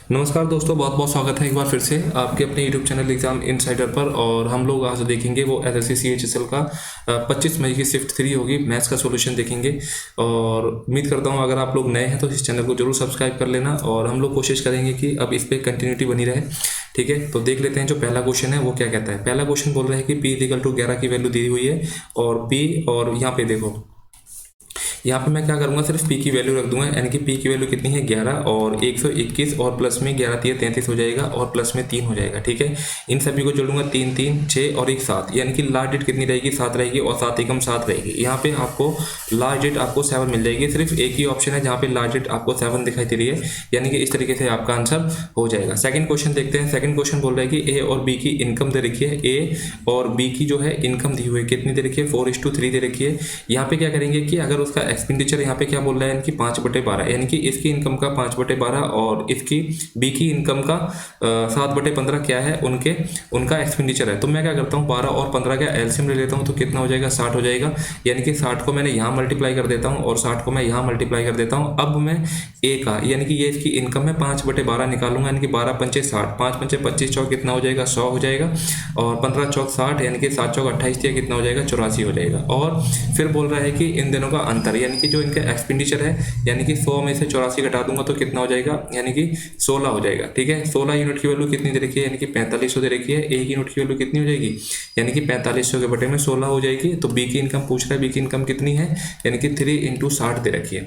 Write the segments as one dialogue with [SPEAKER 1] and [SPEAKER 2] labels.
[SPEAKER 1] नमस्कार दोस्तों, बहुत बहुत स्वागत है एक बार फिर से आपके अपने यूट्यूब चैनल एग्जाम इनसाइडर पर। और हम लोग आज देखेंगे वो एसएससी सीएचएसएल का 25 मई की शिफ्ट 3 होगी, मैथ्स का सॉल्यूशन देखेंगे। और उम्मीद करता हूँ अगर आप लोग नए हैं तो इस चैनल को जरूर सब्सक्राइब कर लेना। और हम लोग कोशिश करेंगे कि अब इस पर कंटिन्यूटी बनी रहे। ठीक है, तो देख लेते हैं जो पहला क्वेश्चन है वो क्या कहता है। पहला क्वेश्चन बोल रहा है कि P = 11 की वैल्यू दी हुई है और P, और यहाँ पे देखो, यहाँ पे मैं क्या करूंगा, सिर्फ P की वैल्यू रख दूंगा। यानी कि P की वैल्यू कितनी है 11 और 121 और प्लस में 11 3 33 हो जाएगा और प्लस में 3 हो जाएगा। ठीक है, इन सभी को जोड़ूंगा 3 3 6 और 1 7, यानी कि लास्ट डेट कितनी रहेगी 7 रहेगी और 7 एकम 7 रहेगी। यहाँ पे आपको लास्ट डेट आपको 7 मिल जाएगी। सिर्फ एक ही ऑप्शन है जहाँ पे लास्ट डेट आपको 7 दिखाई दे रही है, यानी कि इस तरीके से आपका आंसर हो जाएगा। सेकंड क्वेश्चन देखते हैं। सेकंड क्वेश्चन बोल रहा है कि ए और बी की इनकम दे रखी है। ए और बी की जो है इनकम दी हुई है, कितनी दे रखी है 4:3 दे रखी है। यहाँ पे क्या करेंगे कि अगर उसका एक्सपेंडिचर यहाँ पे क्या बोल रहा है कि 5/12, यानी कि इसकी इनकम का 5/12 और इसकी बी की इनकम का 7/15 क्या है उनका एक्सपेंडिचर है। तो मैं क्या करता हूँ 12 और 15 का एलसीएम ले लेता हूँ, तो कितना हो जाएगा 60 हो जाएगा। यानी कि 60 को मैंने यहाँ मल्टीप्लाई कर देता हूँ और 60 को मैं यहाँ मल्टीप्लाई कर देता हूँ। अब मैं ए का, यानी कि ये इसकी इनकम है 5/12 निकालूंगा, यानी कि 12 पंचे 60, 5 पंचे 25 चौक कितना हो जाएगा 100 हो जाएगा और 15 चौक 60, यानी कि 7 चौक 28 दिया कितना हो जाएगा 84 हो जाएगा। और फिर बोल रहा है कि इन दोनों का अंतर, यानी कि जो इनका एक्सपेंडिचर है, यानी कि 100 में से 84 घटा दूंगा तो कितना हो जाएगा, यानी कि 16 हो जाएगा। ठीक है, 16 यूनिट की वैल्यू कितनी दे रखी है, यानी कि 4500 दे रखी है। एक यूनिट की वैल्यू कितनी हो जाएगी, यानी कि 4500 के बटे में 16 हो जाएगी। तो बी की इनकम पूछ रहा है, बी की इनकम कितनी है, यानी कि 3 × 60 दे रखी है।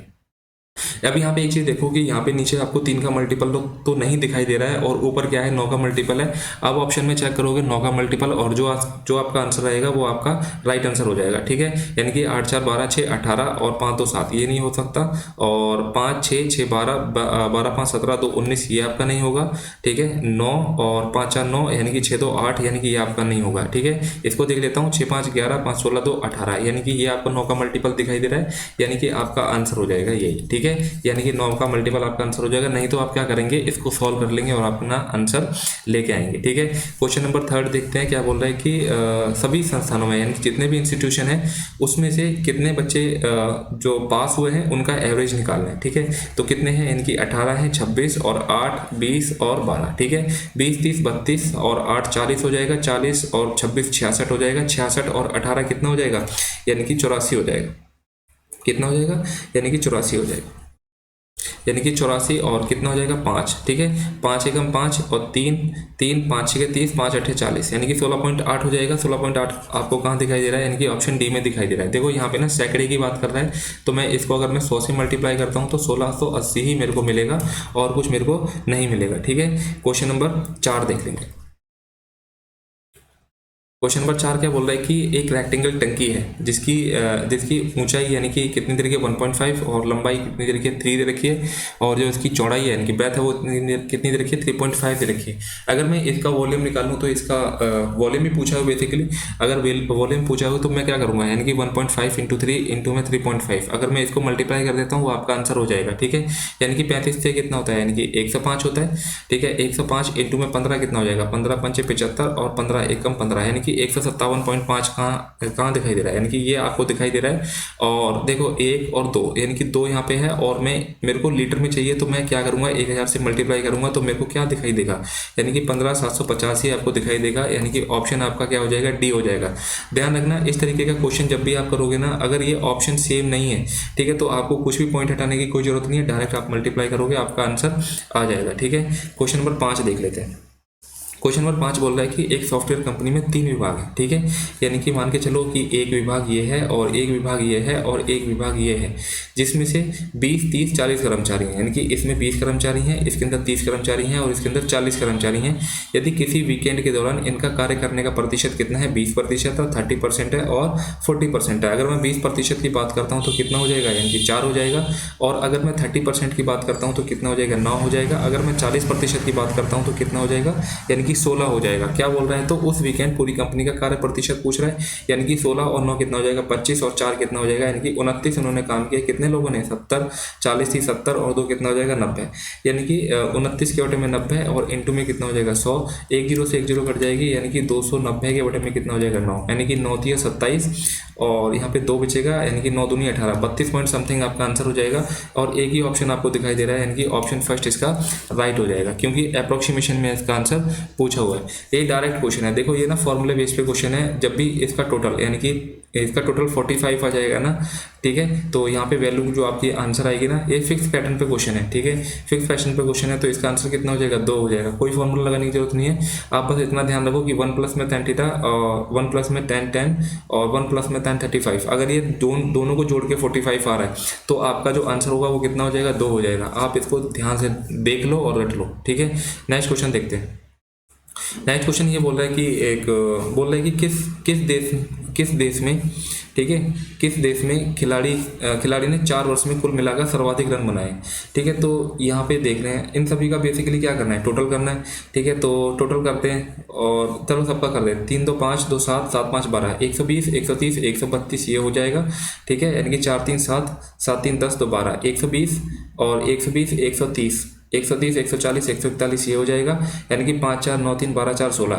[SPEAKER 1] अब यहाँ पे एक चीज देखो कि यहाँ पे नीचे आपको 3 का मल्टीपल तो नहीं दिखाई दे रहा है और ऊपर क्या है 9 का मल्टीपल है। अब ऑप्शन में चेक करोगे 9 का मल्टीपल और जो आपका आंसर रहेगा वो आपका राइट आंसर हो जाएगा। ठीक है, यानी कि 8 4 12 6 18 और 5 2 7 ये नहीं हो सकता, और 5 6 6 12 12 5 17 2 19 ये आपका नहीं होगा। ठीक है, 9 और 5 4 9 यानी कि 6 2 8, यानी कि ये आपका नहीं होगा। ठीक है, इसको देख लेता हूँ 6 5 11 5 16 2 18, यानी कि ये आपको 9 का मल्टीपल दिखाई दे रहा है, यानी कि आपका आंसर हो जाएगा यही। ठीक है, यानी कि 9 का मल्टीपल आपका आंसर हो जाएगा। नहीं तो आप क्या करेंगे, इसको सॉल्व कर लेंगे और अपना आंसर लेके आएंगे। ठीक है, क्वेश्चन नंबर 3 देखते हैं क्या बोल रहा है कि सभी संस्थानों में, यानी कि जितने भी इंस्टीट्यूशन है उसमें से कितने बच्चे जो पास हुए हैं उनका एवरेज निकालना है। ठीक है, तो कितने हैं, यानी कि 18 है, 26 और 8 20 और 12। ठीक है, 20 30 32 और 8 40 हो जाएगा, 40 और 26 66 हो जाएगा, 66 और 18 कितना हो जाएगा, यानी कि 84 हो जाएगा। कितना हो जाएगा, यानी कि 84 हो जाएगा, यानी कि 84 और कितना हो जाएगा 5। ठीक है, 5 एकम 5 और 3 3 5 6 30 5 8 40, यानी कि 16.8 हो जाएगा। 16.8 आपको कहाँ दिखाई दे रहा है, यानी कि ऑप्शन डी में दिखाई दे रहा है। देखो यहाँ पे ना सैकड़े की बात कर रहा है, तो मैं इसको अगर मैं 100 से मल्टीप्लाई करता हूँ तो 1680 ही मेरे को मिलेगा और कुछ मेरे को नहीं मिलेगा। ठीक है, क्वेश्चन नंबर 4 देख लेंगे। क्वेश्चन नंबर 4 क्या बोल रहा है कि एक रेक्टेंगल टंकी है जिसकी ऊंचाई यानी कि कितनी दे रखी है 1.5 और लंबाई कितनी दे रखी है 3 दे रखी है, और जो इसकी चौड़ाई है यानी कि ब्रेथ है वो कितनी दे रखी है 3.5 दे रखी है। अगर मैं इसका वॉल्यूम निकालूं तो इसका वॉल्यूम भी पूछा है बेसिकली। अगर वॉल्यूम पूछा हो तो मैं क्या करूंगा, यानी कि 1.5 × 3 × मैं 3.5, अगर मैं इसको मल्टीप्लाई कर देता हूँ वो आपका आंसर हो जाएगा। ठीक है, यानी कि 35 से कितना होता है, यानी कि 105 होता है। ठीक है, 105 × में 15 कितना हो जाएगा, 15 पंचे 75 और 15 एकम 15, यानी कि 157.5 कहाँ दिखाई दे रहा है, यानी कि ये आपको दिखाई दे रहा है। और देखो 1 और 2, यानी कि 2 यहाँ पे है और मेरे को लीटर में चाहिए, तो मैं क्या करूँगा 1000 से मल्टीप्लाई करूँगा तो मेरे को क्या दिखाई देगा, यानी कि 15750 ही आपको दिखाई देगा, यानी कि ऑप्शन आपका क्या हो जाएगा, डी हो जाएगा। ध्यान रखना इस तरीके का क्वेश्चन जब भी आप करोगे ना, अगर ये ऑप्शन सेम नहीं है, ठीक है, तो आपको कुछ भी पॉइंट हटाने की कोई जरूरत नहीं है, डायरेक्ट आप मल्टीप्लाई करोगे आपका आंसर आ जाएगा। ठीक है, क्वेश्चन नंबर 5 देख लेते हैं। क्वेश्चन नंबर 5 बोल रहा है कि एक सॉफ्टवेयर कंपनी में 3 विभाग है। ठीक है, यानी कि मान के चलो कि एक विभाग ये है और एक विभाग ये है और एक विभाग ये है, जिसमें से 20 30 40 कर्मचारी हैं, यानी कि इसमें 20 कर्मचारी हैं, इसके अंदर 30 कर्मचारी हैं और इसके अंदर 40 कर्मचारी हैं। यदि किसी वीकेंड के दौरान इनका कार्य करने का प्रतिशत कितना है, 20% है, 30% है और 40% है। अगर मैं 20% की बात करता हूँ तो कितना हो जाएगा, यानी कि 4 हो जाएगा। और अगर मैं 30% की बात करता हूँ तो कितना हो जाएगा, 9 हो जाएगा। अगर मैं 40% की बात करता हूँ तो कितना हो जाएगा, यानी कि कि 16 हो जाएगा। क्या बोल रहे हैं, तो उस वीकेंड पूरी कंपनी का कार्य प्रतिशत पूछ रहा है, यानी कि 16 और 9 कितना हो जाएगा 25 और 4 कितना हो जाएगा, यानी कि 29 उन्होंने काम किया। कितने लोगों ने, 70, 40 थी 70 और 2 कितना हो जाएगा 90, यानी कि 29 के बटे में 90 और इंटू में कितना हो जाएगा 100, एक जीरो से एक जीरो कट जाएगी, यानी कि 290 के बटे में कितना हो जाएगा 9, यानी कि 9 थी 27 और यहाँ पे 2 बचेगा, यानी कि 9 दूनी 18, 32 पॉइंट समथिंग आपका आंसर हो जाएगा। और एक ही ऑप्शन आपको दिखाई दे रहा है, यानी कि ऑप्शन फर्स्ट इसका राइट हो जाएगा, क्योंकि अप्रोक्सीमेशन में इसका आंसर पूछा हुआ है। ये डायरेक्ट क्वेश्चन है, देखो ये ना फॉर्मूले बेस पे क्वेश्चन है। जब भी इसका टोटल, यानी कि इसका टोटल 45 आ जाएगा ना, ठीक है, तो यहाँ पे वैल्यू जो आपकी आंसर आएगी ना, ये फिक्स पैटर्न पे क्वेश्चन है, ठीक है, फिक्स पैटर्न पे क्वेश्चन है, तो इसका आंसर कितना हो जाएगा 2 हो जाएगा। कोई फॉर्मूला लगाने की जरूरत नहीं है, आप बस इतना ध्यान रखो कि 1 प्लस में tan थीटा और 1 प्लस में tan 10 और 1 प्लस में tan 35, अगर ये दोनों को जोड़ के 45 आ रहा है तो आपका जो आंसर होगा वो कितना हो जाएगा 2 हो जाएगा। आप इसको ध्यान से देख लो और रट लो, ठीक है। नेक्स्ट क्वेश्चन देखते हैं। नेक्स्ट क्वेश्चन ये बोल रहा है कि बोल रहा है कि किस देश में, ठीक है, किस देश में खिलाड़ी ने 4 वर्ष में कुल मिलाकर सर्वाधिक रन बनाए, ठीक है। तो यहाँ पे देख रहे हैं इन सभी का बेसिकली क्या करना है, टोटल करना है, ठीक है। तो टोटल करते हैं और चलो सबका कर दें, 3 2 5 2 7 7 5 12, 120 130 132 ये हो जाएगा, ठीक है, यानी कि 4 3 7 7 3 10 2 12, 120 और 120 130 130 140 141 ये हो जाएगा, यानी कि 5 4 9 3 12 4 16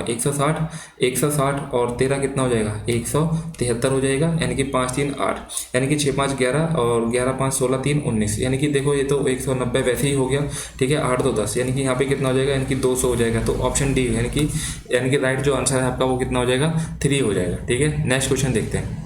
[SPEAKER 1] 160 और 13 कितना हो जाएगा 173 हो जाएगा, यानी कि 5 3 8, यानी कि 6 5 11 और 11 5 16 3 19, यानी कि देखो ये तो 190 वैसे ही हो गया, ठीक है। 8 2 10, यानी कि यहाँ पे कितना हो जाएगा, यानी कि 200 हो जाएगा। तो ऑप्शन डी, यानी कि राइट जो आंसर है आपका वो कितना हो जाएगा 3 हो जाएगा, ठीक है। नेक्स्ट क्वेश्चन देखते हैं।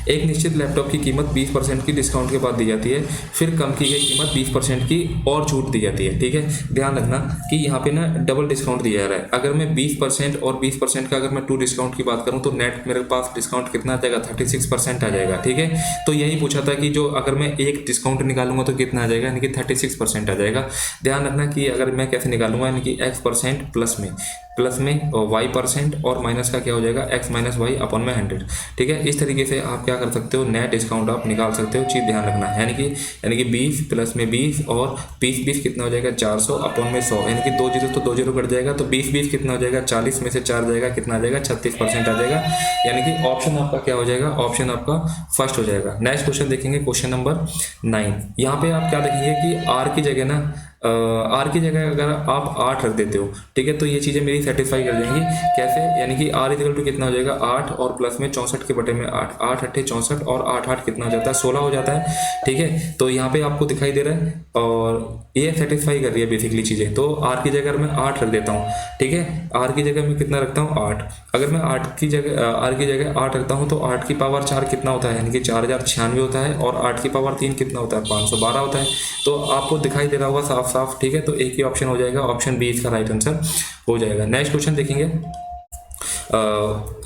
[SPEAKER 1] एक निश्चित लैपटॉप की कीमत 20% की डिस्काउंट के बाद दी जाती है, फिर कम की गई कीमत 20% की और छूट दी जाती है, ठीक है। ध्यान रखना कि यहाँ पे ना डबल डिस्काउंट दिया जा रहा है। अगर मैं 20% और 20% का अगर मैं 2 डिस्काउंट की बात करूँ तो नेट मेरे पास डिस्काउंट कितना आ जाएगा 36% आ जाएगा, ठीक है। तो यही पूछा था कि जो अगर मैं एक डिस्काउंट निकालूंगा तो कितना आ जाएगा, यानी कि 36% आ जाएगा। ध्यान रखना कि अगर मैं कैसे निकालूंगा, यानी कि x% प्लस में और y% और माइनस का क्या हो जाएगा x माइनस वाई अपॉन में 100, ठीक है। इस तरीके से आप क्या कर सकते हो, नेट डिस्काउंट आप निकाल सकते हो। चीज़ ध्यान रखना है, यानी कि 20 प्लस में 20 और 20 कितना हो जाएगा 400 अपॉन में 100, यानी कि 2 जीरो तो 2 जीरो कट जाएगा, तो 20 कितना हो जाएगा 40 में से 4 जाएगा, कितना आ जाएगा 36% आ जाएगा, यानी कि ऑप्शन आपका क्या हो जाएगा, ऑप्शन आपका फर्स्ट हो जाएगा। नेक्स्ट क्वेश्चन देखेंगे, क्वेश्चन नंबर 9। यहाँ पे आप क्या देखेंगे कि आर की जगह ना आर की जगह अगर आप 8 रख देते हो, ठीक है, तो ये चीज़ें मेरी सेटिस्फाई कर जाएंगी। कैसे, यानी कि आर इक्वल टू कितना हो जाएगा 8 और प्लस में 64 के बटे में 8, 8 8 64 और 8 8 कितना हो जाता है 16 हो जाता है, ठीक है। तो यहाँ पे आपको दिखाई दे रहा है और ये सेटिस्फाई कर रही है बेसिकली चीज़ें। तो आर की जगह मैं 8 रख देता हूँ, ठीक है। आर की जगह मैं कितना रखता हूँ 8, अगर मैं आर की जगह 8 रखता हूँ तो 8 की पावर 4 कितना होता है, यानी कि 4096 होता है, और 8 की पावर 3 कितना होता है 512 होता है। तो आपको दिखाई दे रहा होगा साफ, ठीक है। तो एक ही ऑप्शन हो जाएगा, ऑप्शन बी इसका राइट आंसर हो जाएगा। नेक्स्ट क्वेश्चन देखेंगे,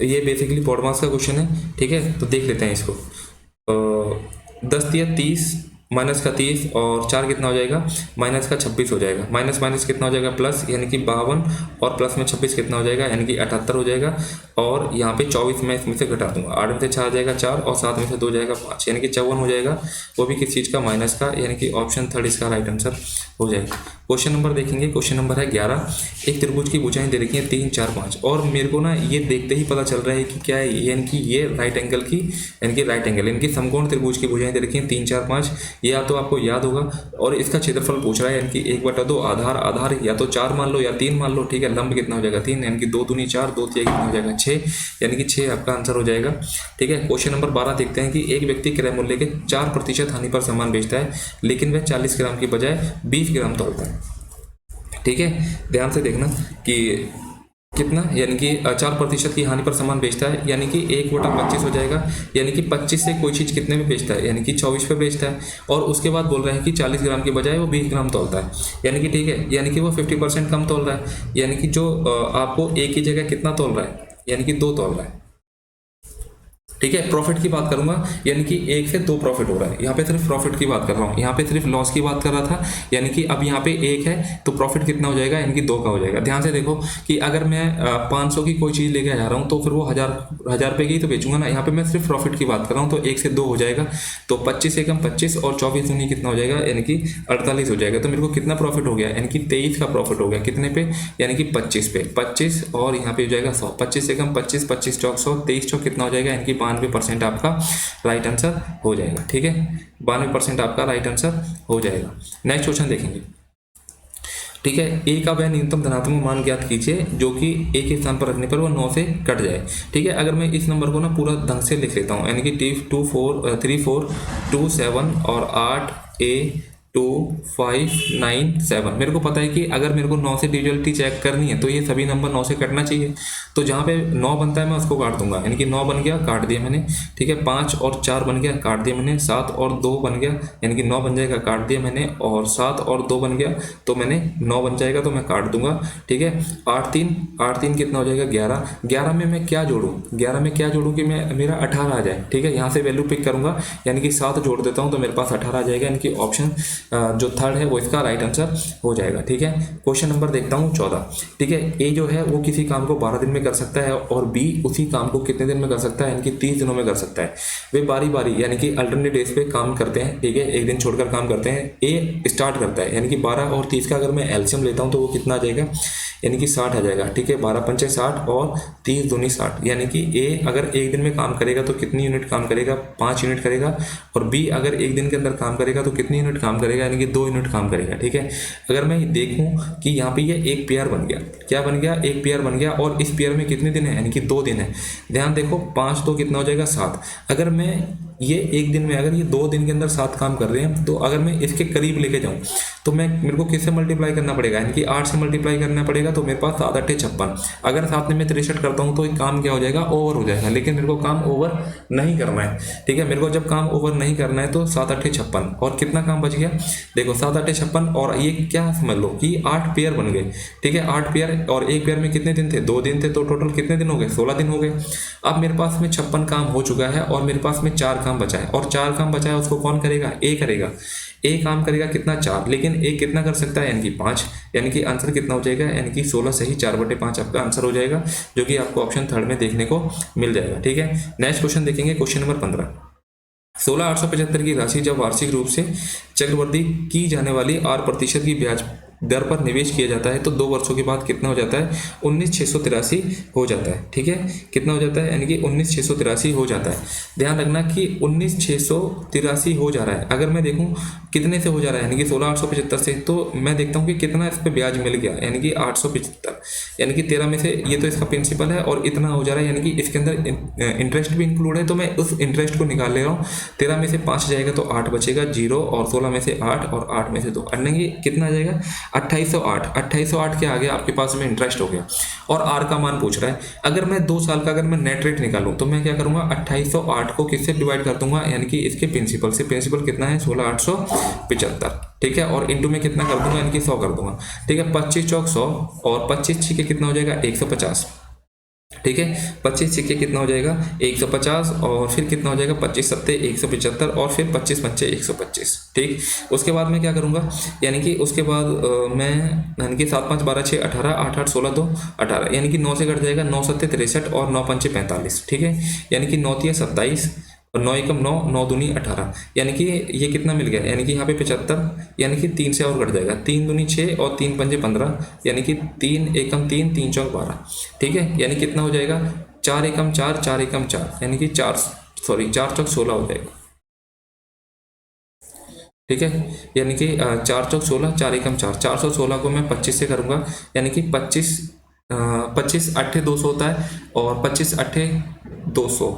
[SPEAKER 1] ये बेसिकली बोर्ड मार्क्स का क्वेश्चन है, ठीक है। तो देख लेते हैं इसको। 10 या 30 माइनस का 30 और 4 कितना हो जाएगा माइनस का 26 हो जाएगा, माइनस कितना हो जाएगा प्लस, यानी कि 52 और प्लस में 26 कितना हो जाएगा, यानी कि 78 हो जाएगा। और यहाँ पे 24 मैं इसमें से घटा दूंगा, 8 में से 4 जाएगा 4 और 7 में से 2 जाएगा 5, यानी कि 54 हो जाएगा, वो भी किस चीज़ का माइनस का, यानी कि ऑप्शन थर्ड इसका राइट आंसर हो जाएगा। क्वेश्चन नंबर देखेंगे, क्वेश्चन नंबर है 11। एक त्रिभुज की भुजाएं दे रखी हैं 3 4 5, और मेरे को ना ये देखते ही पता चल रहा है कि क्या है, यानी कि ये राइट एंगल की, यानी कि समकोण त्रिभुज की भुजाएं दे रखी हैं 3 4 5, या तो आपको याद होगा। और इसका क्षेत्रफल पूछ रहा है, यानी कि 1/2 आधार या तो 4 मान लो या 3 मान लो, ठीक है। लंब कितना हो जाएगा 3, यानी कि 2 दूनी 4, 2 तिया कितना हो जाएगा 6, यानी कि 6 आपका आंसर हो जाएगा, ठीक है। क्वेश्चन नंबर 12 देखते हैं कि एक व्यक्ति क्रय मूल्य के 4% हानि पर सामान बेचता है, लेकिन वह 40 ग्राम की बजाय 20 ग्राम तोलता है, ठीक है। ध्यान से देखना कि कितना, यानी कि 4% की हानि पर सामान बेचता है, यानी कि 1/25 हो जाएगा, यानी कि 25 से कोई चीज़ कितने में बेचता है, यानी कि 24 पे बेचता है। और उसके बाद बोल रहा है कि 40 ग्राम की बजाय वो 20 ग्राम तोलता है, यानी कि ठीक है, यानी कि वो 50% कम तोल रहा है, यानी कि जो आपको एक ही जगह कितना तोल रहा है, यानी कि 2 तोल रहा है, ठीक है। प्रॉफिट की बात करूंगा, यानी कि 1 से 2 प्रॉफिट हो रहा है, यहाँ पे सिर्फ प्रॉफिट की बात कर रहा हूँ, यहाँ पे सिर्फ लॉस की बात कर रहा था, यानी कि अब यहाँ पे 1 है तो प्रॉफिट कितना हो जाएगा, यानी कि 2 का हो जाएगा। ध्यान से देखो कि अगर मैं 500 की कोई चीज़ लेके जा रहा हूँ तो फिर वो हजार रुपये की तो बेचूंगा ना, यहाँ पे मैं सिर्फ प्रॉफिट की बात कर रहा हूँ, तो 1 से 2 हो जाएगा, तो 25 एकम 25 और 24 दूनी कितना हो जाएगा, यानी कि 48 हो जाएगा। तो मेरे को कितना प्रॉफिट हो गया, यानी कि 23 का प्रॉफिट हो गया, कितने पे, यानी कि 25 पे, 25 और यहाँ पे हो जाएगा 100, 25 एकम 25, 25 चौक 100, 23 चौक कितना हो जाएगा, यानी कि 92% आपका राइट आंसर हो जाएगा। ठीक है, 92% आपका राइट आंसर हो जाएगा। नेक्स्ट क्वेश्चन देखेंगे। ठीक है, ए का वह न्यूनतम धनात्मक मान ज्ञात कीजिए जो कि ए के स्थान पर रखने पर वो 9 से कट जाए। ठीक है, अगर मैं इस नंबर को ना पूरा ढंग से लिख लेता हूँ, यानी कि 3 4 2 7 और 8 A 2 5 9 7, मेरे को पता है कि अगर मेरे को 9 से डिविजिबिलिटी चेक करनी है तो ये सभी नंबर 9 से कटना चाहिए, तो जहाँ पे 9 बनता है मैं उसको काट दूंगा, यानी कि 9 बन गया, काट दिया मैंने। ठीक है, 5 और 4 बन गया, काट दिया मैंने। 7 और 2 बन गया, यानी कि 9 बन जाएगा, काट दिया मैंने। और 7 और 2 बन गया तो मैंने 9 बन जाएगा तो मैं काट दूंगा। ठीक है, 8 3 कितना हो जाएगा, 11। 11 में मैं क्या जोड़ूँ, 11 में क्या जोड़ूँ कि मैं मेरा 18 आ जाए। ठीक है, यहाँ से वैल्यू पिक करूंगा, यानी कि 7 जोड़ देता हूँ तो मेरे पास 18 आ जाएगा, यानी कि ऑप्शन जो थर्ड है वो इसका राइट आंसर हो जाएगा। ठीक है, क्वेश्चन नंबर देखता हूँ 14। ठीक है, ए जो है वो किसी काम को 12 दिन में कर सकता है और बी उसी काम को कितने दिन में कर सकता है, यानी कि 30 दिनों में कर सकता है। वे बारी बारी यानी कि अल्टरनेट डेज पे काम करते हैं। ठीक है, एक दिन छोड़कर काम करते हैं। ए स्टार्ट करता है, यानी कि 12 और 30 का अगर मैं एलसीएम लेता हूँ तो वो कितना आ जाएगा, यानी कि 60 आ जाएगा। ठीक है, 12 पंचे 60 और 30 दूनी 60, यानी कि ए अगर एक दिन में काम करेगा तो कितनी यूनिट काम करेगा, 5 यूनिट करेगा। और बी अगर एक दिन के अंदर काम करेगा तो कितनी यूनिट काम करेगा, यानी कि 2 यूनिट काम करेगा। ठीक है, अगर मैं देखूं कि यहाँ पे ये एक पेयर बन गया, क्या बन गया, एक पेयर बन गया, और इस पेयर में कितने दिन है, यानी कि 2 दिन है। ध्यान देखो, 5 तो कितना हो जाएगा, 7। अगर मैं ये एक दिन में, अगर ये 2 दिन के अंदर 7 काम कर रहे हैं, तो अगर मैं इसके करीब लेके जाऊं तो मेरे को किससे मल्टीप्लाई करना पड़ेगा, यानी कि 8 से मल्टीप्लाई करना पड़ेगा, तो मेरे पास 7 8 56। अगर साथ में मैं 63 करता हूं तो ये काम क्या हो जाएगा, ओवर हो जाएगा। लेकिन मेरे को काम ओवर नहीं करना है। ठीक है, मेरे को जब काम ओवर नहीं करना है तो 7 8 56 और कितना काम बच गया, देखो 7 8 56 और ये क्या समझ लो कि 8 पेयर बन गए। ठीक है, 8 पेयर और एक पेयर में कितने दिन थे, 2 दिन थे, तो टोटल कितने दिन हो गए, 16 दिन हो गए। अब मेरे पास में 56 काम हो चुका है और मेरे पास में 4 काम बचा है, और 4 काम बचा है उसको कौन करेगा, ए करेगा। ए काम करेगा कितना, 4, लेकिन ए कितना कर सकता है, यानी कि 5, यानी कि आंसर कितना हो जाएगा, यानी कि 16 सही 4/5 आपका आंसर हो जाएगा, जो कि आपको ऑप्शन थर्ड में देखने को मिल जाएगा। ठीक है, नेक्स्ट क्वेश्चन देखेंगे, क्वेश्चन नंबर 15। 16,875 की राशि जब वार्षिक रूप से चक्रवृद्धि की जाने वाली 8% की ब्याज दर पर निवेश किया जाता है तो 2 वर्षों के बाद कितना हो जाता है, 19,683 हो जाता है। ठीक है, कितना हो जाता है, यानी कि 19,683 हो जाता है। ध्यान रखना कि 19,683 हो जा रहा है। अगर मैं देखूं कितने से हो जा रहा है, यानी कि 16,875 से, तो मैं देखता हूं कि कितना इस पर ब्याज मिल गया, यानी कि 875, यानी कि 13 में से ये तो इसका प्रिंसिपल है और इतना हो जा रहा है, यानी कि इसके अंदर इंटरेस्ट भी इंक्लूड है, तो मैं उस इंटरेस्ट को निकाल ले रहा हूँ। 13 में से 5 जाएगा तो 8 बचेगा, 0, और 16 में से 8 और 8 में से 2 अन्य कितना आ जाएगा, 2808। 2808 के आगे आपके पास में इंटरेस्ट हो गया और आर का मान पूछ रहा है। अगर मैं 2 साल का अगर मैं नेट रेट निकालूं तो मैं क्या करूंगा, 2808 को किससे डिवाइड कर दूंगा, यानी कि इसके प्रिंसिपल से। प्रिंसिपल कितना है, 16,875। ठीक है, और इंटू में कितना कर दूंगा, यानी कि 100 कर दूंगा। ठीक है, 25 चौक 100 और 25 छिके कितना हो जाएगा, 150। ठीक है, 25 सिक्के कितना हो जाएगा, 150, और फिर कितना हो जाएगा, 25 सत्ते 175, और फिर 25 पंचे 125। ठीक, उसके बाद मैं क्या करूंगा, यानी कि उसके बाद मैं, यानी कि 7 5 12 6 18 8 8 16 2 18, यानी कि 9 से कट जाएगा, 9 सत्ते 63 और 9 पंचे 45। ठीक है, यानी कि 9 तिया 27 और 9 एकम 9, 9 दूनी 18, यानी कि ये कितना मिल गया, यानी कि यहाँ पे 75, यानी कि 3 से और कट जाएगा, 3 दूनी 6 और 3 पंजे 15, यानी कि 3 एकम 3 3 चौक 12। ठीक है, यानी कितना हो जाएगा, 4 एकम 4 4 एकम 4, यानी कि 4 चौक 16 हो जाएगा। ठीक है, यानी कि 4 चौक 16, 4 एकम 4, 416 को मैं 25 से करूँगा, यानी कि 25 अट्ठे 200 होता है और 25 अट्ठे 200।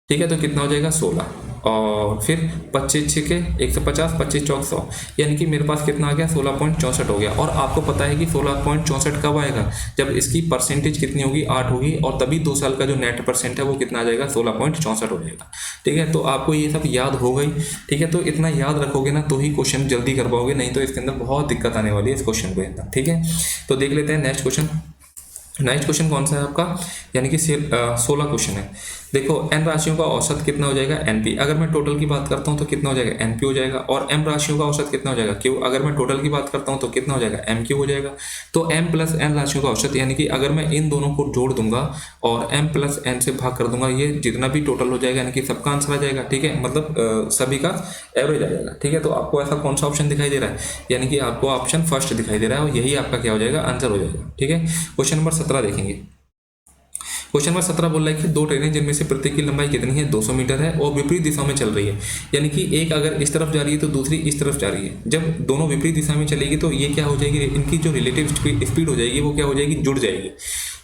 [SPEAKER 1] ठीक है, तो कितना हो जाएगा, 16, और फिर 25 छिके 150, 25 चौक 100, यानी कि मेरे पास कितना आ गया, 16.64 हो गया। और आपको पता है कि 16.64 कब आएगा, जब इसकी परसेंटेज कितनी होगी, 8 होगी, और तभी 2 साल का जो नेट परसेंट है वो कितना आ जाएगा, 16.64 हो जाएगा। ठीक है, तो आपको ये सब याद हो गई। ठीक है, तो इतना याद रखोगे ना तो ही क्वेश्चन जल्दी कर पाओगे, नहीं तो इसके अंदर बहुत दिक्कत आने वाली है इस क्वेश्चन को। ठीक है, तो देख लेते हैं नेक्स्ट क्वेश्चन। नेक्स्ट क्वेश्चन कौन सा है आपका, यानी कि 16 क्वेश्चन है। देखो n राशियों का औसत कितना हो जाएगा np, अगर मैं टोटल की बात करता हूँ तो कितना हो जाएगा np हो जाएगा, और m राशियों का औसत कितना हो जाएगा q, अगर मैं टोटल की बात करता हूँ तो कितना हो जाएगा mq हो जाएगा। तो m प्लस n राशियों का औसत, यानी कि अगर मैं इन दोनों को जोड़ दूंगा और m प्लस n से भाग कर दूंगा, ये जितना भी टोटल हो जाएगा यानी कि सबका आंसर आ जाएगा। ठीक है, मतलब सभी का एवरेज आ जाएगा। ठीक है, तो आपको ऐसा कौन सा ऑप्शन दिखाई दे रहा है, यानी कि आपको ऑप्शन फर्स्ट दिखाई दे रहा है और यही आपका क्या हो जाएगा, आंसर हो जाएगा। ठीक है, क्वेश्चन नंबर 17 देखेंगे। क्वेश्चन नंबर 17 बोल रहा है कि दो ट्रेनें जिनमें से प्रत्येक की लंबाई कितनी है, 200 मीटर है और विपरीत दिशा में चल रही है, यानी कि एक अगर इस तरफ जा रही है तो दूसरी इस तरफ जा रही है। जब दोनों विपरीत दिशा में चलेगी तो ये क्या हो जाएगी, इनकी जो रिलेटिव स्पीड हो जाएगी वो क्या हो जाएगी, जुड़ जाएगी।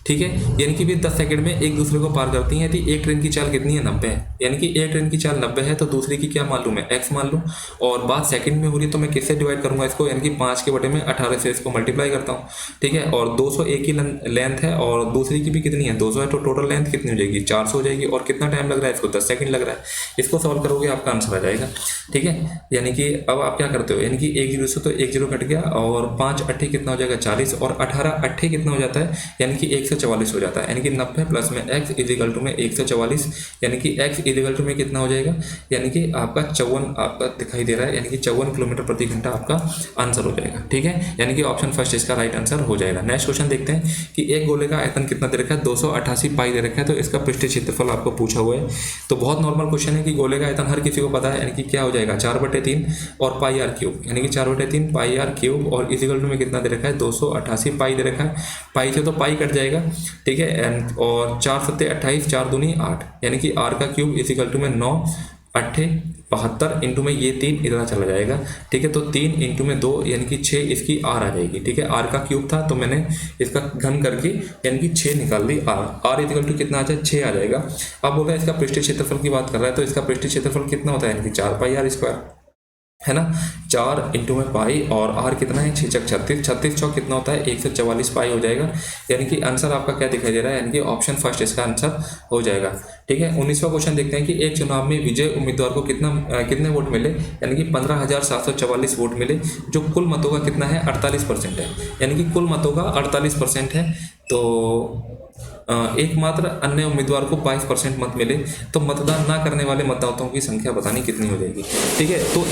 [SPEAKER 1] ठीक है, यानी कि वे 10 सेकंड में एक दूसरे को पार करती हैं। यदि एक ट्रेन की चाल कितनी है, 90 है, यानी कि एक ट्रेन की चाल 90 है तो दूसरी की क्या मान लूँ मैं, x मान लूँ, और बात सेकंड में हो रही है तो मैं किससे डिवाइड करूंगा इसको, यानी कि 5 के बटे में 18 से इसको मल्टीप्लाई करता हूँ। ठीक है, और 200 एक की लेंथ है और दूसरी की भी कितनी है, 200 है, तो टोटल लेंथ कितनी हो जाएगी, 400 हो जाएगी। और कितना टाइम लग रहा है इसको, 10 सेकंड लग रहा है। इसको सॉल्व करोगे आपका आंसर आ जाएगा। ठीक है, यानी कि अब आप क्या करते हो, यानी कि एक जीरो से तो एक जीरो कट गया और 5 अट्ठे कितना हो जाएगा, 40, और 18 अट्ठे कितना हो जाता है, यानी कि 144 हो जाता है। यानी कि 90 प्लस में x इजिकल टू में 144, यानी कि x इजिकल टू में कितना हो जाएगा, यानी कि आपका 54 आपका दिखाई दे रहा है, यानी कि 54 किलोमीटर प्रति घंटा आपका आंसर हो जाएगा। ठीक है, यानी कि ऑप्शन फर्स्ट इसका राइट आंसर हो जाएगा। नेक्स्ट क्वेश्चन देखते हैं कि एक गोले का आयतन कितना दे रखा है, 288 पाई दे रखा है, तो इसका पृष्ठीय क्षेत्रफल आपको पूछा हुआ है। तो बहुत नॉर्मल क्वेश्चन है कि गोले का आयतन हर किसी को पता है, यानी कि क्या हो जाएगा, 4/3 और पाई आर क्यूब, यानी कि 4/3 पाई आर क्यूब, और इजिकल टू में कितना दे रखा है, 288 पाई दे रखा है। पाई से तो पाई कट जाएगा। ठीक है, और 4 सत्ते 28, 4 दूनी 8, यानी कि आर का क्यूब इजिकल टू में 9 अट्ठे 72 इंटू में ये 3 इधर चला जाएगा। ठीक है, तो 3 इंटू में 2 यानी कि 6 इसकी आर आ जाएगी। ठीक है, आर का क्यूब था तो मैंने इसका घन करके यानी कि 6 निकाल दी, आर इजिकल टू कितना आ जाए, 6 आ जाएगा। अब बोल रहा है इसका पृष्ठीय क्षेत्रफल की बात कर रहा है, तो इसका पृष्ठीय क्षेत्रफल कितना होता है, यानी कि 4 पाई आर स्क्वायर, है ना, 4 इंटू में पाई, और आर कितना है, 6 36, 36 चौक कितना होता है, 144 पाई हो जाएगा। यानी कि आंसर आपका क्या दिखाई दे रहा है, यानी कि ऑप्शन फर्स्ट इसका आंसर हो जाएगा। ठीक है, 19वां क्वेश्चन देखते हैं कि एक चुनाव में विजय उम्मीदवार को कितने वोट मिले, यानी कि 15,744 वोट मिले, जो कुल मतों का कितना है, 48% है, यानी कि कुल मतों का 48% है। तो एकमात्र अन्य उम्मीदवार को 22% मत मिले, तो मतदान ना करने वाले मतदाताओं की संख्या बतानी कितनी हो जाएगी। ठीक है, तो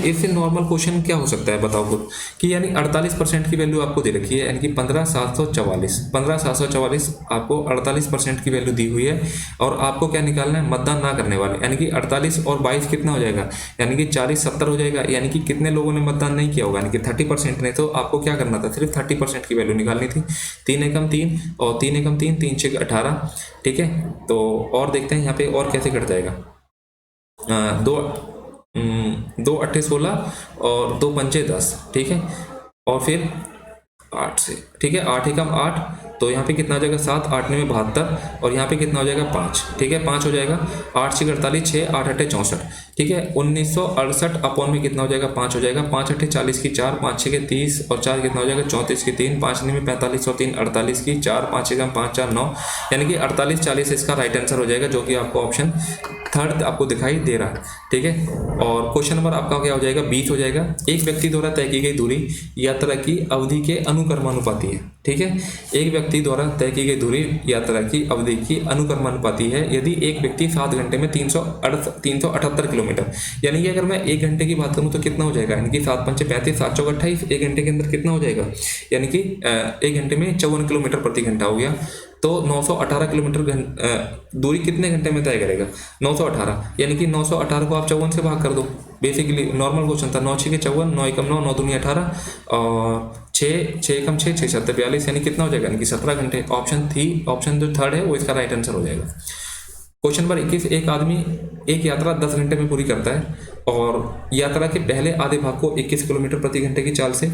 [SPEAKER 1] इससे नॉर्मल क्वेश्चन क्या हो सकता है, बताओ खुद, कि यानी 48% की वैल्यू आपको दे रखी है, यानी कि 15,744 आपको 48% की वैल्यू दी हुई है, और आपको क्या निकालना है, मतदान ना करने वाले, यानी कि 48 और 22 कितना हो जाएगा, यानी कि 40 70 हो जाएगा, यानी कि कितने लोगों ने मतदान नहीं किया होगा, यानी कि 30% ने। तो आपको क्या करना था, सिर्फ 30% की वैल्यू निकालनी थी। 3 एकम 3 और 3 एकम 3, 3 6 18। ठीक है, तो और देखते हैं यहाँ पे और कैसे कट जाएगा। दो 2 अट्ठे 16 और 2 पंचे 10। ठीक है, और फिर 8 से, ठीक है, 8 एकम 8, तो यहाँ पे कितना हो जाएगा, 7 8 में 72, और यहाँ पे कितना हो जाएगा, 5। ठीक है, 5 हो जाएगा, 8 6 48, 6 8 8 64। ठीक है, 1968 अपॉन में कितना हो जाएगा, 5 हो जाएगा, 5 8 40 की 4, 5 6 के 30 और 4 कितना हो जाएगा, 34 की 3, 5 9 में 45 और 3 48 की 4, 5 एकम 5 4 9, यानी कि 48 40 इसका राइट आंसर हो जाएगा, जो कि आपको ऑप्शन थर्ड आपको दिखाई दे रहा है। ठीक है, और क्वेश्चन नंबर आपका क्या हो जाएगा, 20 हो जाएगा। एक व्यक्ति द्वारा तय की गई दूरी यात्रा की अवधि के अनुक्रमानुपाती है। ठीक है, एक व्यक्ति द्वारा तय की गई दूरी यात्रा की अवधि की अनुक्रमानुपाती है यदि एक व्यक्ति 7 घंटे में 378 किलोमीटर, यानी कि अगर मैं 1 घंटे की बात करूं तो कितना हो जाएगा, यानी कि 7 पंचे 35, 7 चौक 28, 1 घंटे के अंदर कितना हो जाएगा, यानी कि 1 घंटे में 54 किलोमीटर प्रति घंटा हो गया। तो 918 किलोमीटर दूरी कितने घंटे में तय करेगा, 918, यानी कि 918 को आप 54 से भाग कर दो। बेसिकली नॉर्मल क्वेश्चन था, 9 6 के 54, 9 एकम 9, 9 दूनी 18, और 6 एकम 6, 6 7 42, यानी कितना हो जाएगा, यानी कि 17 घंटे। ऑप्शन जो थर्ड है वो इसका राइट आंसर हो जाएगा। क्वेश्चन नंबर 21, एक आदमी एक यात्रा 10 घंटे में पूरी करता है और यात्रा के पहले आधे भाग को 21 किलोमीटर प्रति घंटे की चाल से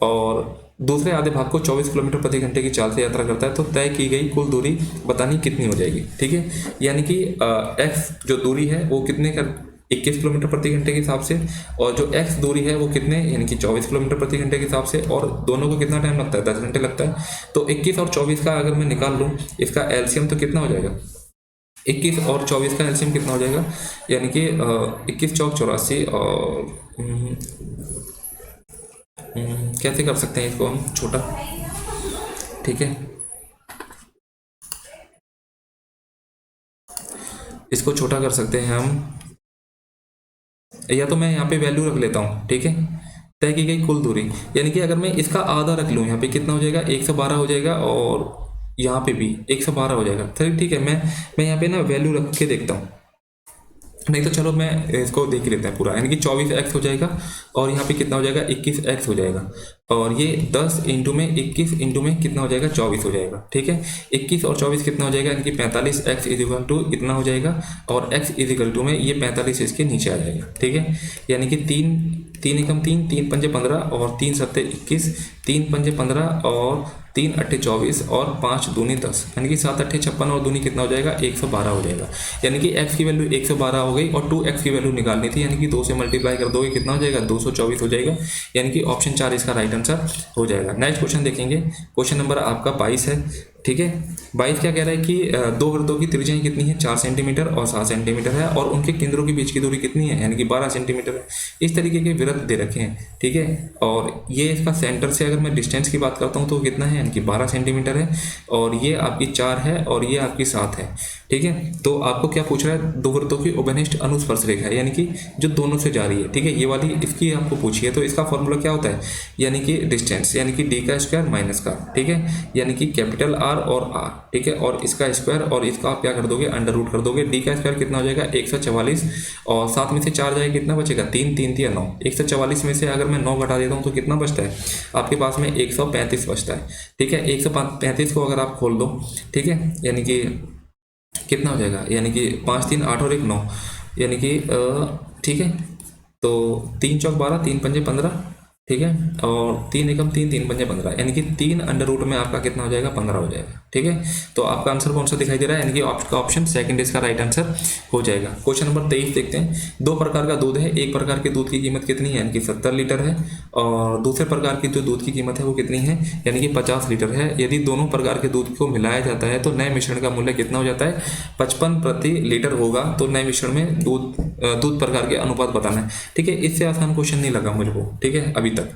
[SPEAKER 1] और दूसरे आधे भाग को 24 किलोमीटर प्रति घंटे की चाल से यात्रा करता है, तो तय की गई कुल दूरी बतानी कितनी हो जाएगी। ठीक है, यानी कि एक्स जो दूरी है वो कितने का, 21 किलोमीटर प्रति घंटे के हिसाब से, और जो एक्स दूरी है वो कितने, यानी कि 24 किलोमीटर प्रति घंटे के हिसाब से, और दोनों को कितना टाइम लगता है, 10 घंटे लगता है। तो 21 और 24 का अगर मैं निकाल लूँ इसका एलसीएम तो कितना हो जाएगा, 21 और 24 का एलसीएम कितना हो जाएगा, यानी कि 21 चौक 84, और कैसे कर सकते हैं इसको हम छोटा। ठीक है, इसको छोटा कर सकते हैं हम, या तो मैं यहाँ पे वैल्यू रख लेता हूँ, ठीक है, तय की गई कुल दूरी, यानी कि अगर मैं इसका आधा रख लूँ यहाँ पे कितना हो जाएगा, 112 हो जाएगा, और यहाँ पे भी 112 हो जाएगा। फिर ठीक है, मैं यहाँ पे ना वैल्यू रख के देखता हूँ, नहीं तो चलो मैं इसको देख ही लेते हैं पूरा, यानी कि 24x हो जाएगा, और यहाँ पे कितना हो जाएगा, 21x हो जाएगा, और ये 10 इंटू में 21 इंटू में कितना हो जाएगा, 24 हो जाएगा, ठीक है। 21 और 24 कितना हो जाएगा, यानी कि 45x इजिकल टू इतना हो जाएगा, और x इजिकल टू में ये 45 इसके नीचे आ जाएगा, ठीक है। यानी कि 3 एकम 3, 3 पंजे 15, और 3 सत्ते 21, 3 पंजे 15, और 3 अट्ठे 24, और 5 दूनी 10, यानी कि 7 अट्ठे 56, और दूनी कितना हो जाएगा, 112 हो जाएगा। यानी कि x की वैल्यू 112 हो गई, और 2x की वैल्यू निकालनी थी, यानी कि 2 से मल्टीप्लाई कर दोगे कितना हो जाएगा, 224 हो जाएगा, यानी कि ऑप्शन 4 इसका राइट आंसर हो जाएगा। नेक्स्ट क्वेश्चन देखेंगे, क्वेश्चन नंबर आपका 22 है, ठीक है। 22 क्या कह रहा है कि दो वृत्तों की त्रिज्याएं कितनी है, 4 सेंटीमीटर और 7 सेंटीमीटर है, और उनके केंद्रों के बीच की दूरी कितनी है, यानी कि 12 सेंटीमीटर है। इस तरीके के वृत्त दे रखे हैं, ठीक है, और ये इसका सेंटर से अगर मैं डिस्टेंस की बात करता हूँ तो कितना है, यानी कि 12 सेंटीमीटर है, और ये आपकी 4 है, और ये आपकी 7 है, ठीक है। तो आपको क्या पूछ रहा है, दो वृत्तों की उभयनिष्ठ अनुस्पर्श रेखा है, यानी कि जो दोनों से जा रही है, ठीक है, ये वाली इसकी आपको पूछी है। तो इसका फॉर्मूला क्या होता है, यानी कि डिस्टेंस, यानी कि डी का स्क्वायर माइनस का, ठीक है, यानी कि कैपिटल आर और आर, ठीक है, और इसका स्क्वायर, और इसका आप क्या कर दोगे, अंडर रूट कर दोगे। डी का स्क्वायर कितना हो जाएगा, 144, और 7 में से 4 जाएगा कितना बचेगा, 3, 3 3 9, 144 में से अगर मैं 9 घटा देता हूँ तो कितना बचता है आपके पास में, 135 बचता है, ठीक है। 135 को अगर आप खोल दो, ठीक है, यानी कि कितना हो जाएगा, यानी कि 5 3 8 और 1 9, यानी कि ठीक है, तो 3 चौक 12, 3 पंजे 15, ठीक है, और 3 एकम 3, 3 पंजे 15, यानी कि 3 अंडर रूट में आपका कितना हो जाएगा, 15 हो जाएगा, ठीक है। तो आपका आंसर कौन सा दिखाई दे रहा है, यानी कि आपका ऑप्शन सेकंड इसका राइट आंसर हो जाएगा। क्वेश्चन नंबर 23 देखते हैं। दो प्रकार का दूध है, एक प्रकार के दूध की कीमत कितनी है, यानी कि 70 लीटर है, और दूसरे प्रकार की जो दूध की कीमत है वो कितनी है, यानी कि 50 लीटर है। यदि दोनों प्रकार के दूध को मिलाया जाता है तो नए मिश्रण का मूल्य कितना हो जाता है, 55 प्रति लीटर होगा। तो नए मिश्रण में दूध प्रकार के अनुपात बताना है, ठीक है। इससे आसान क्वेश्चन नहीं लगा मुझको, ठीक है, अभी तक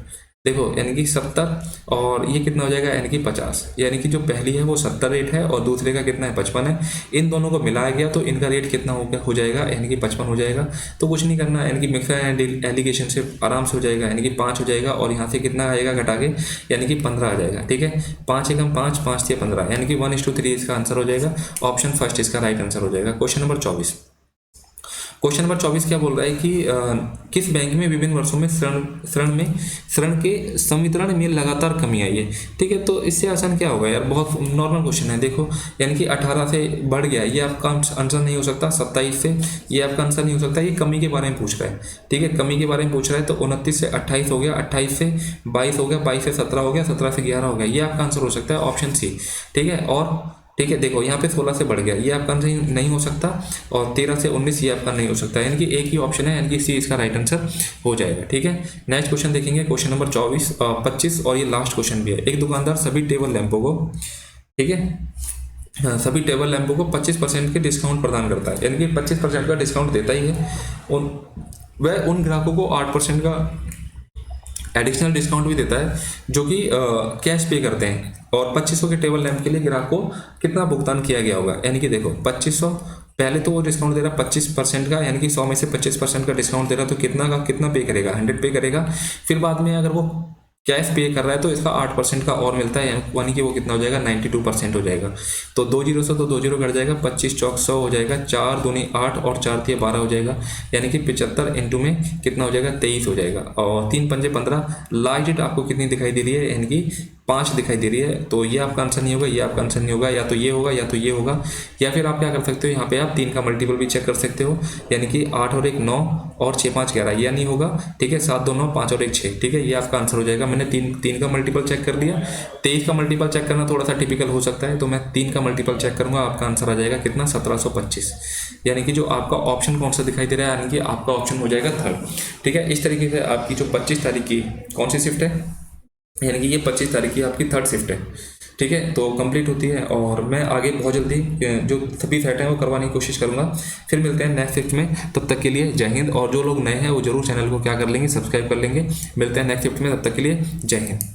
[SPEAKER 1] देखो, यानी कि 70 और ये कितना हो जाएगा, यानी कि 50, यानी कि जो पहली है वो 70 रेट है और दूसरे का कितना है, 55 है। इन दोनों को मिलाया गया तो इनका रेट कितना हो जाएगा, यानी कि 55 हो जाएगा। तो कुछ नहीं करना, यानी कि मिक्सर एंड एलिगेशन से आराम से हो जाएगा, यानी कि 5 हो जाएगा, और यहाँ से कितना आएगा घटा के, यानी कि 15 आ जाएगा, ठीक है। 5 एकम 5, 5 या 15, यानी कि 1:3 इसका आंसर हो जाएगा। ऑप्शन फर्स्ट इसका राइट आंसर हो जाएगा। क्वेश्चन नंबर 24, क्वेश्चन नंबर 24 क्या बोल रहा है कि किस बैंक में विभिन्न वर्षों में ऋण के संवितरण में लगातार कमी आई है, ठीक है। तो इससे आसान क्या होगा यार, बहुत नॉर्मल क्वेश्चन है। देखो, यानी कि 18 से बढ़ गया, ये आपका आंसर नहीं हो सकता। 27 से ये आपका आंसर नहीं हो सकता। ये कमी के बारे में पूछ रहा है, ठीक है, कमी के बारे में पूछ रहा है। तो 29 से 28 हो गया, 28 से 22 हो गया, 22 से 17 हो गया, 17 से 11 हो गया, ये आपका आंसर हो सकता है ऑप्शन सी, ठीक है। और ठीक है, देखो यहाँ पे 16 से बढ़ गया, ये आपका आंसर नहीं हो सकता, और 13 से 19 ये आपका नहीं हो सकता, यानी कि एक ही ऑप्शन है, यानी कि सी इसका राइट आंसर हो जाएगा, ठीक है। नेक्स्ट क्वेश्चन देखेंगे, क्वेश्चन नंबर 25, और ये लास्ट क्वेश्चन भी है। एक दुकानदार सभी टेबल लैंपों को, ठीक है, हाँ, सभी टेबल लैंपों को 25% के डिस्काउंट प्रदान करता है, यानी कि 25% का डिस्काउंट देता ही है। वह उन ग्राहकों को 8% का एडिशनल डिस्काउंट भी देता है जो कि कैश पे करते हैं। और 2500 के टेबल लैंप के लिए ग्राहक को कितना भुगतान किया गया होगा, यानी कि देखो 2500 पहले तो वो डिस्काउंट दे रहा है 25% का, यानी कि 100 में से 25% का डिस्काउंट दे रहा है, तो कितना पे करेगा, 100 पे करेगा। फिर बाद में अगर वो कैश पे कर रहा है तो इसका 8% का और मिलता है, यानी कि वो कितना हो जाएगा, 92% हो जाएगा। तो 20 से तो 20 कट जाएगा, 25 चौक 100 हो जाएगा, 4 दूनी 8 और 4 तिया 12 हो जाएगा, यानी कि 75 इंटू में कितना हो जाएगा, 23 हो जाएगा। और 3 पंजे 15, लास्ट डेट आपको कितनी दिखाई दे रही है, यानी कि 5 दिखाई दे रही है। तो ये आपका आंसर नहीं होगा, ये आपका आंसर नहीं होगा, या तो ये होगा या तो ये होगा। या फिर आप क्या कर सकते हो, यहाँ पे आप 3 का मल्टीपल भी चेक कर सकते हो, यानी कि 8 और 1 9 और 6 5 11, यह नहीं होगा, ठीक है। 7 2 9 5 और 1 6, ठीक है, ये आपका आंसर हो जाएगा। मैंने 3 का मल्टीपल चेक कर दिया। 23 का मल्टीपल चेक करना थोड़ा सा टिपिकल हो सकता है, तो मैं 3 का मल्टीपल चेक करूंगा, आपका आंसर आ जाएगा कितना, 1725, यानी कि जो आपका ऑप्शन कौन सा दिखाई दे रहा है, यानी कि आपका ऑप्शन हो जाएगा थर्ड, ठीक है। इस तरीके से आपकी जो 25 तारीख की कौन सी शिफ्ट है, यानी कि ये 25 तारीख की आपकी थर्ड शिफ्ट है, ठीक है, तो कंप्लीट होती है। और मैं आगे बहुत जल्दी जो सभी सेट हैं वो करवाने की कोशिश करूंगा। फिर मिलते हैं नेक्स्ट शिफ्ट में, तब तक के लिए जय हिंद। और जो लोग नए हैं वो जरूर चैनल को क्या कर लेंगे, सब्सक्राइब कर लेंगे। मिलते हैं नेक्स्ट शिफ्ट में, तब तक के लिए जय हिंद।